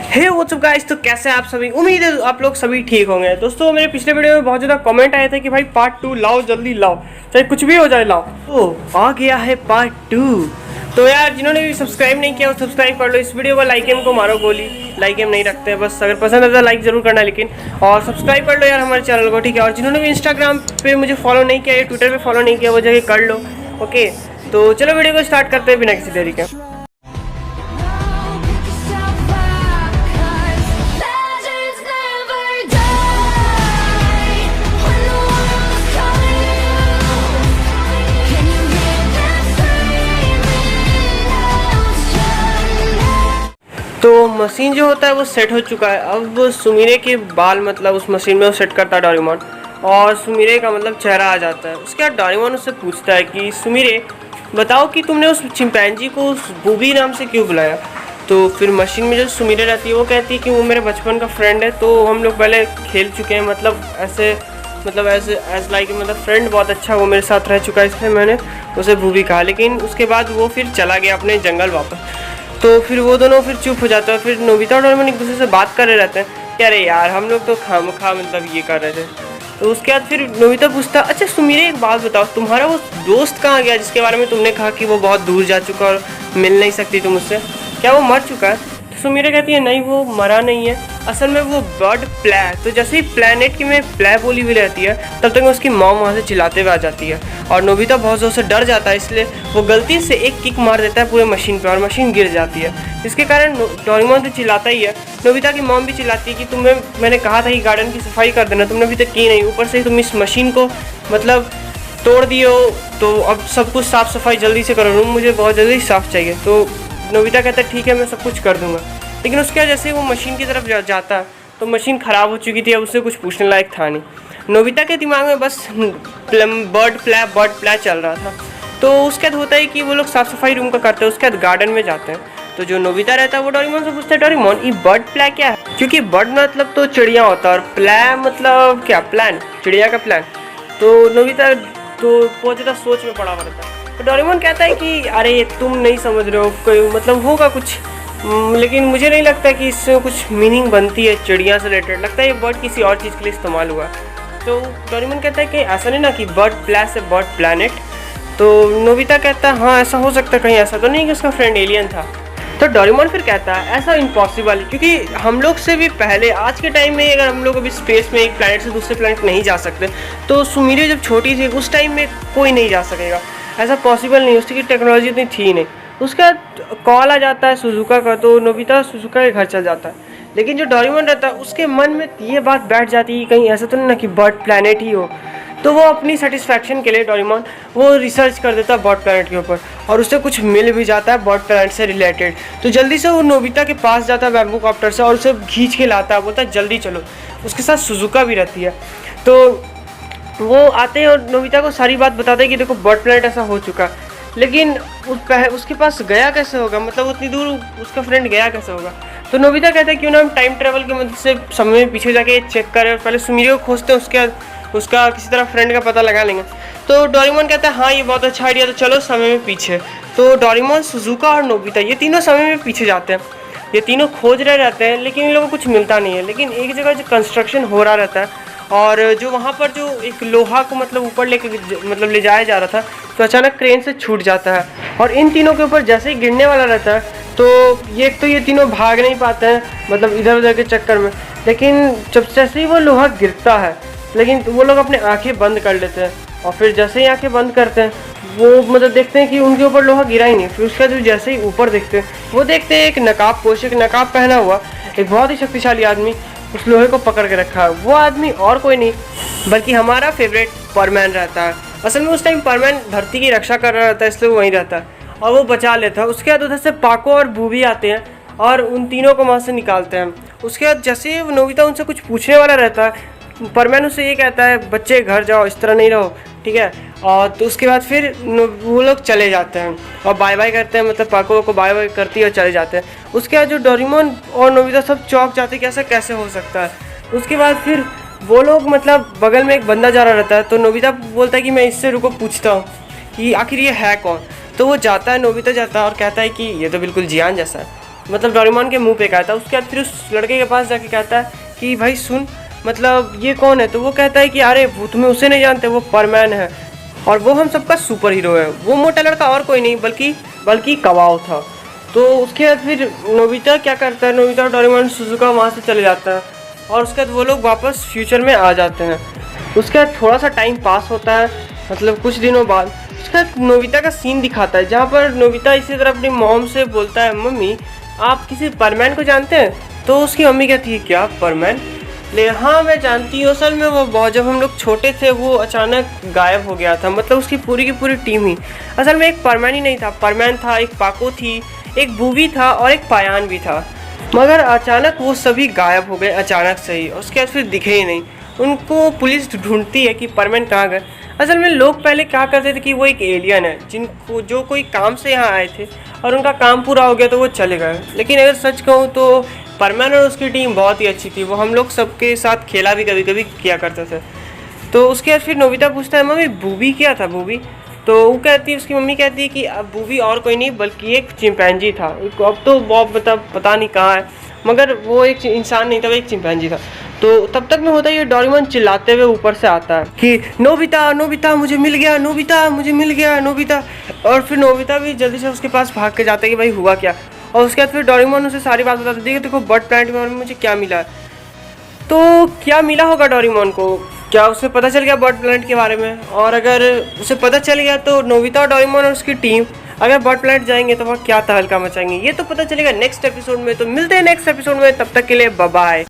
Hey what's up guys, तो कैसे हैं आप सभी। उम्मीद है आप लोग सभी ठीक होंगे। दोस्तों मेरे पिछले वीडियो में बहुत ज़्यादा कमेंट आए थे कि भाई पार्ट 2 लाओ, जल्दी लाओ, चाहे कुछ भी हो जाए लाओ। तो आ गया है पार्ट 2। तो यार जिन्होंने भी सब्सक्राइब नहीं किया वो सब्सक्राइब कर लो। इस वीडियो को लाइक एम को मारो गोली, लाइक एम नहीं रखते हैं बस, अगर पसंद है तो लाइक जरूर करना लेकिन, और सब्सक्राइब कर लो यार हमारे चैनल को, ठीक है। और जिन्होंने भी इंस्टाग्राम पे मुझे फॉलो नहीं किया या ट्विटर पे फॉलो नहीं किया वो जगह कर लो, ओके। तो चलो वीडियो को स्टार्ट करते हैं बिना किसी देरी के। तो मशीन जो होता है वो सेट हो चुका है। अब सुमीरे के बाल मतलब उस मशीन में वो सेट करता है डोरेमोन, और सुमीरे का मतलब चेहरा आ जाता है। उसके बाद डोरेमोन उससे पूछता है कि सुमीरे बताओ कि तुमने उस चिंपैंजी को उस बूबी नाम से क्यों बुलाया। तो फिर मशीन में जो सुमीरे रहती है वो कहती है कि वो मेरे बचपन का फ्रेंड है, तो हम लोग पहले खेल चुके हैं, मतलब ऐसे एज लाइक मतलब फ्रेंड, बहुत अच्छा वो मेरे साथ रह चुका है, इसलिए मैंने उसे बूबी कहा। लेकिन उसके बाद वो फिर चला गया अपने जंगल वापस। तो फिर वो दोनों फिर चुप हो जाते हैं। फिर नोबिता और डोरेमोन एक दूसरे से बात कर रहे रहते हैं कि अरे यार हम लोग तो खामखा मतलब ये कर रहे थे। तो उसके बाद फिर नोबिता पूछता अच्छा सुमीरे एक बात बताओ, तुम्हारा वो दोस्त कहाँ गया जिसके बारे में तुमने कहा कि वो बहुत दूर जा चुका और मिल नहीं सकती तुम उससे, क्या वो मर चुका है। तो सुमीरे कहती है नहीं वो मरा नहीं है, असल में वो बर्ड प्लै। तो जैसे ही प्लैनेट की में प्लै बोली हुई रहती है तब तक उसकी मॉम वहाँ से चिल्लाते हुए आ जाती है, और नोबिता बहुत ज़ोर से डर जाता है, इसलिए वो गलती से एक किक मार देता है पूरे मशीन पे और मशीन गिर जाती है। इसके कारण डोरेमोन तो चिल्लाता ही है, नोबिता की मॉम भी चिल्लाती है कि मैंने कहा था कि गार्डन की सफाई कर देना, तुमने अभी तक की नहीं, ऊपर से तुम इस मशीन को मतलब तोड़ दियो, तो अब सब कुछ साफ़ सफाई जल्दी से करो, रूम मुझे बहुत जल्दी साफ़ चाहिए। तो नोबिता कहता है ठीक है मैं सब कुछ कर दूंगा। लेकिन उसके बाद जैसे वो मशीन की तरफ जाता तो मशीन ख़राब हो चुकी थी, अब उससे कुछ पूछने लायक था नहीं। नोबिता के दिमाग में बस बर्ड प्लै चल रहा था। तो उसके बाद होता है कि वो लोग साफ़ सफाई रूम का करते हैं, उसके बाद गार्डन में जाते हैं। तो जो नोबिता रहता है वो डोरेमोन से पूछता है डोरेमोन ये बर्ड प्लै क्या है, क्योंकि बर्ड मतलब तो चिड़िया होता है और प्लै मतलब क्या, प्लान, चिड़िया का प्लान। तो नोबिता तो बहुत ज़्यादा सोच में पड़ा हुआ रहता है। तो डोरेमोन कहता है कि अरे तुम नहीं समझ रहे हो, कोई मतलब होगा कुछ, लेकिन मुझे नहीं लगता कि इससे कुछ मीनिंग बनती है चिड़िया से रिलेटेड, लगता है ये बर्ड किसी और चीज़ के लिए इस्तेमाल हुआ। तो डोरेमोन कहता है कि ऐसा नहीं ना कि बर्ड प्लस से बर्ड प्लैनेट। तो नोबिता कहता है हाँ ऐसा हो सकता है, कहीं ऐसा तो नहीं कि उसका फ्रेंड एलियन था। तो डोरेमोन फिर कहता है ऐसा इम्पॉसिबल है, क्योंकि हम लोग से भी पहले आज के टाइम में अगर हम लोग अभी स्पेस में एक प्लैनेट से दूसरे प्लैनेट नहीं जा सकते, तो सुमीरे जब छोटी थी उस टाइम में कोई नहीं जा सकेगा, ऐसा पॉसिबल नहीं, उसकी टेक्नोलॉजी इतनी थी नहीं। उसके बाद कॉल आ जाता है सुजुका का, तो नोबिता सुजुका के घर चल जाता है। लेकिन जो डोरेमोन रहता है उसके मन में ये बात बैठ जाती है कहीं ऐसा तो नहीं ना कि बर्ड प्लैनेट ही हो। तो वो अपनी सेटिस्फैक्शन के लिए डोरेमोन वो रिसर्च कर देता है बर्ड प्लैनेट के ऊपर, और उससे कुछ मिल भी जाता है बर्ड प्लैनेट से रिलेटेड। तो जल्दी से वो नोबिता के पास जाता है बैम्बू कॉप्टर से और उसे खींच के लाता है, बोलता है जल्दी चलो। उसके साथ सुजुका भी रहती है। तो वो आते हैं और नोबिता को सारी बात बताते हैं कि देखो बर्ड प्लैनेट ऐसा हो चुका है। लेकिन उसके पास गया कैसे होगा, मतलब उतनी दूर उसका फ्रेंड गया कैसे होगा। तो नोबिता कहता है क्यों ना हम टाइम ट्रेवल की मदद से समय में पीछे जाके चेक करें, पहले सुमीरे को खोजते हैं, उसके बाद उसका किसी तरह फ्रेंड का पता लगा लेंगे। तो डोरेमोन कहता है हाँ ये बहुत अच्छा आइडिया, तो चलो समय में पीछे। तो डोरेमोन, सुजुका और नोबिता ये तीनों समय में पीछे जाते हैं। ये तीनों खोज रहे रहते हैं लेकिन इन लोगों को कुछ मिलता नहीं है। लेकिन एक जगह जो कंस्ट्रक्शन हो रहा रहता है, और जो वहाँ पर जो एक लोहा को मतलब ऊपर लेके मतलब ले जाया जा रहा था, तो अचानक क्रेन से छूट जाता है, और इन तीनों के ऊपर जैसे ही गिरने वाला रहता है तो ये तीनों भाग नहीं पाते हैं मतलब इधर उधर के चक्कर में। लेकिन जब जैसे ही वो लोहा गिरता है, लेकिन वो लोग अपने आंखें बंद कर लेते हैं, और फिर जैसे ही आंखें बंद करते हैं वो मतलब देखते हैं कि उनके ऊपर लोहा गिरा ही नहीं। फिर उसके बाद जैसे ही ऊपर देखते हैं वो देखते हैं एक नकाब पोश, एक नकाब पहना हुआ एक बहुत ही शक्तिशाली आदमी उस लोहे को पकड़ के रखा है। वो आदमी और कोई नहीं बल्कि हमारा फेवरेट परमैन रहता है। असल में उस टाइम परमैन धरती की रक्षा कर रहा रहता है, इसलिए वो वहीं रहता है और वो बचा लेता है। उसके बाद उधर से पाको और बूबी आते हैं और उन तीनों को वहाँ से निकालते हैं। उसके बाद जैसे ही नोबिता उनसे कुछ पूछने वाला रहता है, परमैन उससे ये कहता है बच्चे घर जाओ, इस तरह नहीं रहो, ठीक है। और तो उसके बाद फिर वो लोग चले जाते हैं और बाय बाय करते हैं, मतलब पाको को बाय बाय करती है और चले जाते हैं। उसके बाद जो डोरेमोन और नोबिता सब चौंक जाते हैं कि ऐसा कैसे हो सकता है। उसके बाद फिर वो लोग मतलब बगल में एक बंदा जा रहा रहता है, तो नोबिता बोलता है कि मैं इससे रुको पूछता हूँ कि आखिर ये है कौन। तो वो जाता है, नोबिता जाता है और कहता है कि ये तो बिल्कुल जियान जैसा है। मतलब डोरेमोन के मुंह पे कहता है। उसके बाद फिर उस लड़के के पास जाके कहता है कि भाई सुन, मतलब ये कौन है? तो वो कहता है कि अरे वो तुम्हें उसे नहीं जानते, वो परमैन है और वो हम सबका सुपर हीरो है। वो मोटा लड़का और कोई नहीं बल्कि कवाओ था। तो उसके बाद फिर नोबिता क्या करता है, नोबिता और डोरेमोन सुजुका वहाँ से चले जाता है और उसके बाद वो लोग वापस फ्यूचर में आ जाते हैं। उसके बाद थोड़ा सा टाइम पास होता है, मतलब कुछ दिनों बाद उसका नोबिता का सीन दिखाता है जहाँ पर नोबिता इसी तरह अपनी मॉम से बोलता है, मम्मी आप किसी परमैन को जानते हैं? तो उसकी मम्मी कहती है, क्या परमैन? ले हाँ मैं जानती हूँ, असल में वो बहुत, जब हम लोग छोटे थे वो अचानक गायब हो गया था, मतलब उसकी पूरी की पूरी टीम ही। असल में एक परमैन ही नहीं था, परमैन था, एक पाको थी, एक बूवी था और एक पायान भी था, मगर अचानक वो सभी गायब हो गए अचानक से ही। उसके बाद फिर दिखे ही नहीं। उनको पुलिस ढूंढती है कि परमैन कहाँ गए। असल में लोग पहले क्या करते थे कि वो एक एलियन है जिनको जो कोई काम से यहाँ आए थे और उनका काम पूरा हो गया तो वो चले गए। लेकिन अगर सच कहूँ तो परमैन और उसकी टीम बहुत ही अच्छी थी, वो हम लोग सबके साथ खेला भी कभी कभी किया करते थे। तो उसके बाद फिर नोबिता पूछता है, मम्मी बूबी क्या था बूबी? तो वो कहती है, उसकी मम्मी कहती है कि अब बूबी और कोई नहीं बल्कि एक चिंपैंजी था। अब तो बहुत पता नहीं कहाँ है, मगर वो एक इंसान नहीं था, वो एक चिंपैंजी था। तो तब तक में होता है ये डोरेमोन चिल्लाते हुए ऊपर से आता है कि नोबिता नोबिता मुझे मिल गया, नोबिता मुझे मिल गया, नोबिता। और फिर नोबिता भी जल्दी से उसके पास भाग के जाता है कि भाई हुआ क्या। और उसके बाद फिर डोरेमोन उसे सारी बात बताते हैं, देखो बर्ड प्लांट में मुझे क्या मिला। तो क्या मिला होगा डोरेमोन को? क्या उसे पता चल गया बर्ड प्लांट के बारे में? और अगर उसे पता चल गया तो नोबिता और डोरेमोन और उसकी टीम अगर बर्ड प्लांट जाएंगे तो वहाँ क्या तहलका मचाएंगे, ये तो पता चलेगा नेक्स्ट एपिसोड में। तो मिलते हैं नेक्स्ट एपिसोड में, तब तक के लिए बाय बाय।